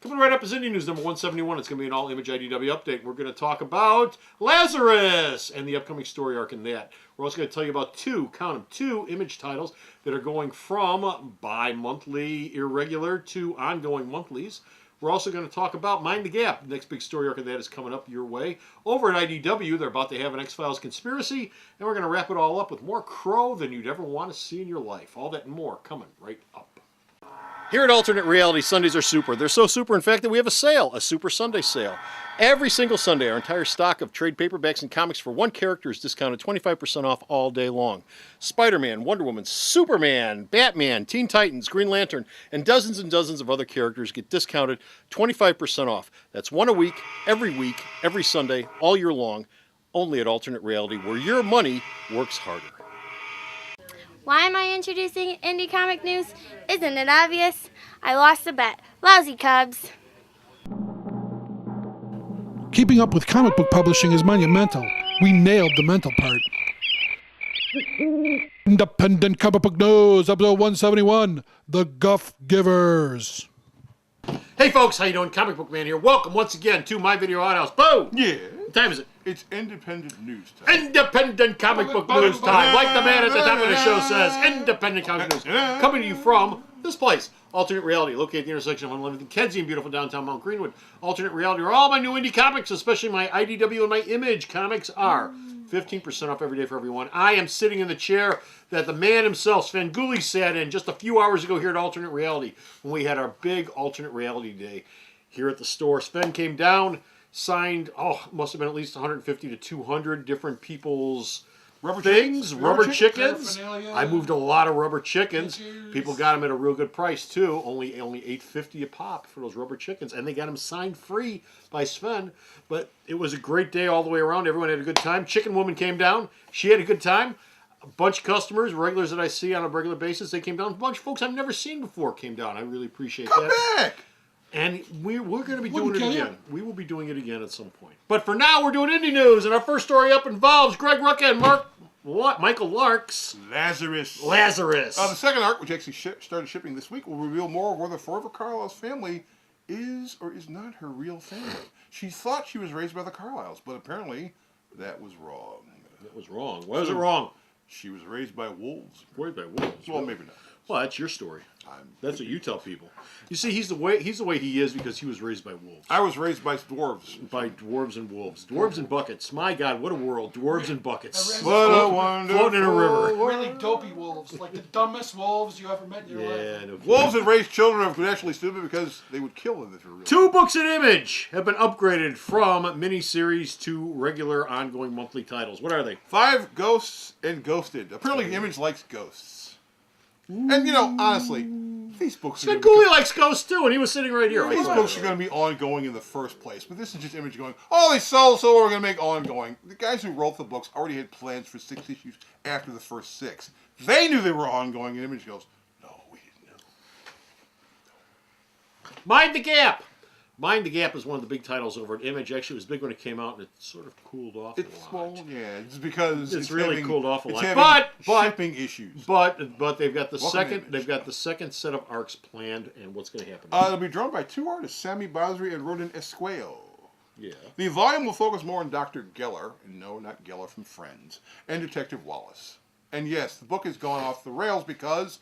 Coming right up is Indy News number 171. It's going to be an all-image IDW update. We're going to talk about Lazarus and the upcoming story arc in that. We're also going to tell you about two image titles that are going from bi-monthly irregular to ongoing monthlies. We're also going to talk about Mind the Gap. The next big story arc of that is coming up your way. Over at IDW, they're about to have an X-Files conspiracy, and we're going to wrap it all up with more Crow than you'd ever want to see in your life. All that and more coming right up. Here at Alternate Reality, Sundays are super. They're so super, in fact, that we have a sale, a Super Sunday sale. Every single Sunday, our entire stock of trade paperbacks and comics for one character is discounted 25% off all day long. Spider-Man, Wonder Woman, Superman, Batman, Teen Titans, Green Lantern, and dozens of other characters get discounted 25% off. That's one a week, every Sunday, all year long, only at Alternate Reality, where your money works harder. Why am I introducing indie comic news? Isn't it obvious? I lost a bet. Lousy Cubs. Keeping up with comic book publishing is monumental. We nailed the mental part. Independent Comic Book News, episode 171, The Guff Givers. Hey folks, how you doing? Comic Book Man here. Welcome once again to my video outhouse. Boom! Yeah. What time is it? It's independent news time. Independent comic book news time. Like the man at the top of the show says, independent comic news. Coming to you from this place, Alternate Reality, located at the intersection of Unlimited and Kedzie in beautiful downtown Mount Greenwood. Alternate Reality, where all my new indie comics, especially my IDW and my Image comics, are 15% off every day for everyone. I am sitting in the chair that the man himself, Sven Gulli, sat in just a few hours ago here at Alternate Reality when we had our big Alternate Reality Day here at the store. Sven came down, signed, must have been at least 150 to 200 different people's rubber chickens. I moved a lot of rubber chickens. People got them at a real good price too. Only $8.50 a pop for those rubber chickens, and they got them signed free by Sven. But it was a great day all the way around. Everyone had a good time. Chicken Woman came down. She had a good time. A bunch of customers, regulars that I see on a regular basis, they came down. A bunch of folks I've never seen before came down. I really appreciate that. Come back! And we're going to be doing it again. We will be doing it again at some point. But for now, we're doing indie news, and our first story up involves Greg Rucka and Michael Lark's Lazarus. The second arc, which actually started shipping this week, will reveal more of whether Forever Carlyle's family is or is not her real family. She thought she was raised by the Carlyles, but apparently that was wrong. That was wrong. Why was it wrong? She was raised by wolves. Raised by wolves? Well, maybe not. Well, that's your story. That's what you tell people. You see, he's the way he is because he was raised by wolves. I was raised by dwarves. By dwarves and wolves. Dwarves and buckets. My God, what a world. Dwarves and buckets. What a wonderful floating in a river. Really dopey wolves, like the dumbest wolves you ever met in your life. No wolves that raised children are actually stupid because they would kill them if they were real. 2 books in Image have been upgraded from miniseries to regular ongoing monthly titles. What are they? 5 Ghosts and Ghosted. Apparently Image likes ghosts. And, honestly, these books are Sven Gulli likes ghosts, too, and he was sitting right here. These books are going to be ongoing in the first place. But this is just Image going, they sold, so we're going to make ongoing. The guys who wrote the books already had plans for 6 issues after the first 6. They knew they were ongoing, and Image goes, no, we didn't know. Mind the Gap. Mind the Gap is one of the big titles over at Image. Actually, it was big when it came out, and it sort of cooled off a lot. Well, yeah, it's because it's really cooled off a lot. But shipping issues. But they've got the second set of arcs planned, and what's going to happen? It'll be drawn by 2 artists, Sammy Basri and Roden Esqueo. Yeah. The volume will focus more on Dr. Geller, no, not Geller from Friends, and Detective Wallace. And yes, the book has gone off the rails because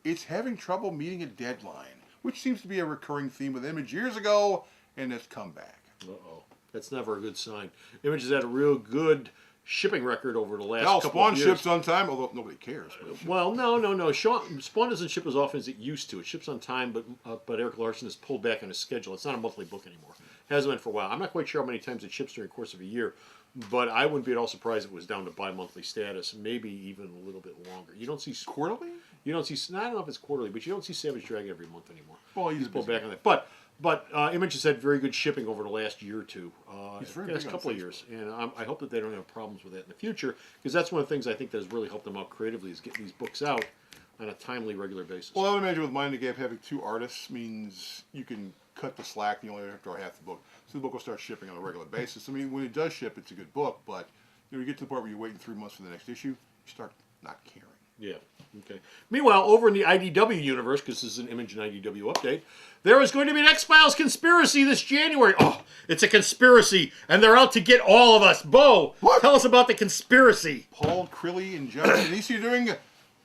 it's having trouble meeting a deadline, which seems to be a recurring theme with Image years ago, and it's come back. Uh-oh. That's never a good sign. Image has had a real good shipping record over the last couple of years. Spawn ships on time, although nobody cares. Well, no. Spawn doesn't ship as often as it used to. It ships on time, but Eric Larson has pulled back on his schedule. It's not a monthly book anymore. It hasn't been for a while. I'm not quite sure how many times it ships during the course of a year, but I wouldn't be at all surprised if it was down to bi-monthly status, maybe even a little bit longer. You don't see... Quarterly? You don't see... I don't know if it's quarterly, but you don't see Savage Dragon every month anymore. Well, he's pulled back on that. But Image has had very good shipping over the last year or two. Last couple of years. And I hope that they don't have problems with that in the future, because that's one of the things I think that has really helped them out creatively is getting these books out on a timely, regular basis. Well, I would imagine with Mind the Gap having 2 artists means you can cut the slack. You only have to draw half the book. So the book will start shipping on a regular basis. I mean, when it does ship, it's a good book, but you get to the point where you're waiting 3 months for the next issue, you start not caring. Yeah. Okay. Meanwhile, over in the IDW universe, because this is an Image and IDW update, there is going to be an X-Files conspiracy this January. Oh, it's a conspiracy, and they're out to get all of us. Bo, tell us about the conspiracy. Paul, Crilly, and Jonathan Easy doing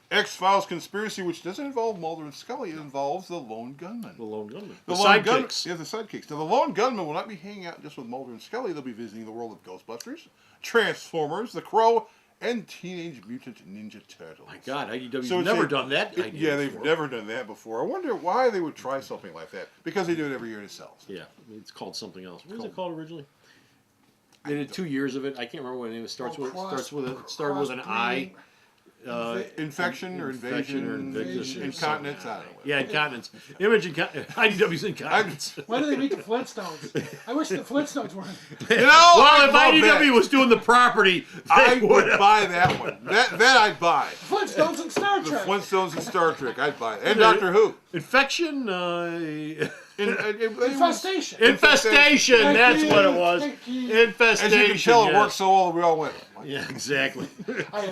X-Files conspiracy, which doesn't involve Mulder and Scully. It involves the lone gunman. The lone gunman. The sidekicks. Yeah, the sidekicks. Now, the lone gunman will not be hanging out just with Mulder and Scully. They'll be visiting the world of Ghostbusters, Transformers, The Crow, and Teenage Mutant Ninja Turtles. My God, IDW's never done that. Yeah, they've never done that before. I wonder why they would try something like that. Because they do it every year to sell. Yeah, it's called something else. What was it called originally? They did 2 years of it. I can't remember what the name. It started with an I. Infection or invasion, incontinence, I don't know. Yeah, incontinence. Image IDW's incontinence. Why do they make the Flintstones? I wish the Flintstones weren't. Well, if IDW was doing the property, I would buy that one. That I'd buy. Flintstones and Star Trek. The Flintstones and Star Trek, I'd buy it. And Doctor Who. Infection. Infestation. Infestation. That's what it was. Infestation. As you can tell, it works so well that we all win. Yeah, exactly.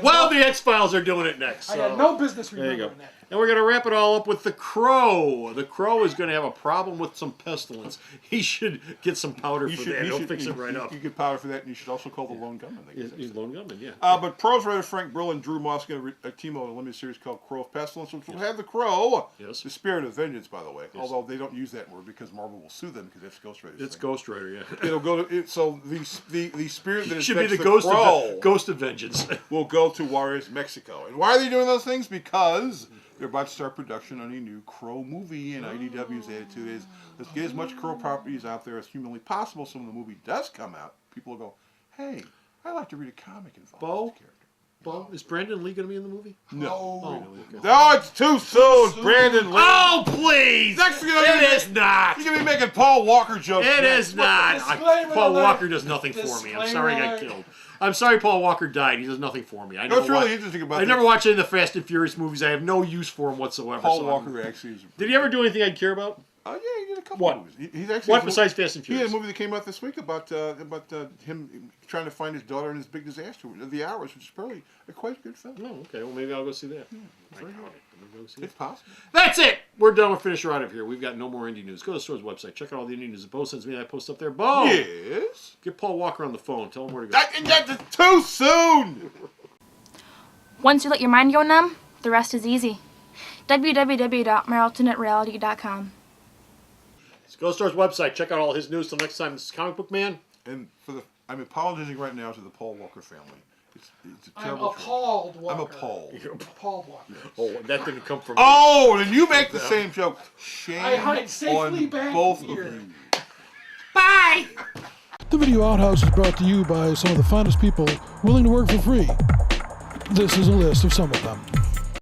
Well, the X-Files are doing it next. I had no business remembering that. And we're going to wrap it all up with The Crow. The Crow is going to have a problem with some pestilence. He should get some powder for that. He'll fix it right up. You get powder for that, and you should also call the Lone Gunman. He's Lone Gunman, yeah. But Prose writer Frank Brill and Drew Moss are going to team up on a limited series called Crow of Pestilence, which will have the Crow, the Spirit of Vengeance, by the way. Yes. Although they don't use that word because Marvel will sue them because that's Ghost Rider. It's Ghost Rider, yeah. It'll go to so the spirit that should be the Crow Ghost of Vengeance. Will go to Juarez, Mexico. And why are they doing those things? Because they're about to start production on a new Crow movie, and IDW's attitude is, let's get as much Crow properties out there as humanly possible, so when the movie does come out, people will go, hey, I'd like to read a comic involving this character. Bo, is Brandon Lee going to be in the movie? No. Okay. No, it's too soon, Brandon Lee. Oh, please! Next thing it is not. You're going to be making Paul Walker jokes. It is not. Paul Walker does nothing for me. I'm sorry I got killed. I'm sorry Paul Walker died. He does nothing for me. What's really interesting about I never watched any of the Fast and Furious movies. I have no use for him whatsoever. Paul Walker actually is... Did he ever do anything I'd care about? Yeah, he did a couple movies. He's actually what besides Fast and Furious? He had a movie that came out this week about him trying to find his daughter in his big disaster, The Hours, which is probably a quite good film. Oh, okay. Well, maybe I'll go see that. It's possible. That's it. We're done. We'll finish right up here. We've got no more indie news. Go to the store's website. Check out all the indie news. Bo sends me that post up there. Bo! Yes? Get Paul Walker on the phone. Tell him where to go. That's too soon! Once you let your mind go numb, the rest is easy. www.myalternatereality.com. Go to the store's website. Check out all his news. Till next time, this is Comic Book Man. And I'm apologizing right now to the Paul Walker family. It's a I'm terrible appalled, Walker. I'm appalled. You're appalled, Walker. Oh, that didn't come from Oh, then you make the same joke. Shame I hide safely on back both here. of you. Bye! The Video Outhouse is brought to you by some of the finest people willing to work for free. This is a list of some of them.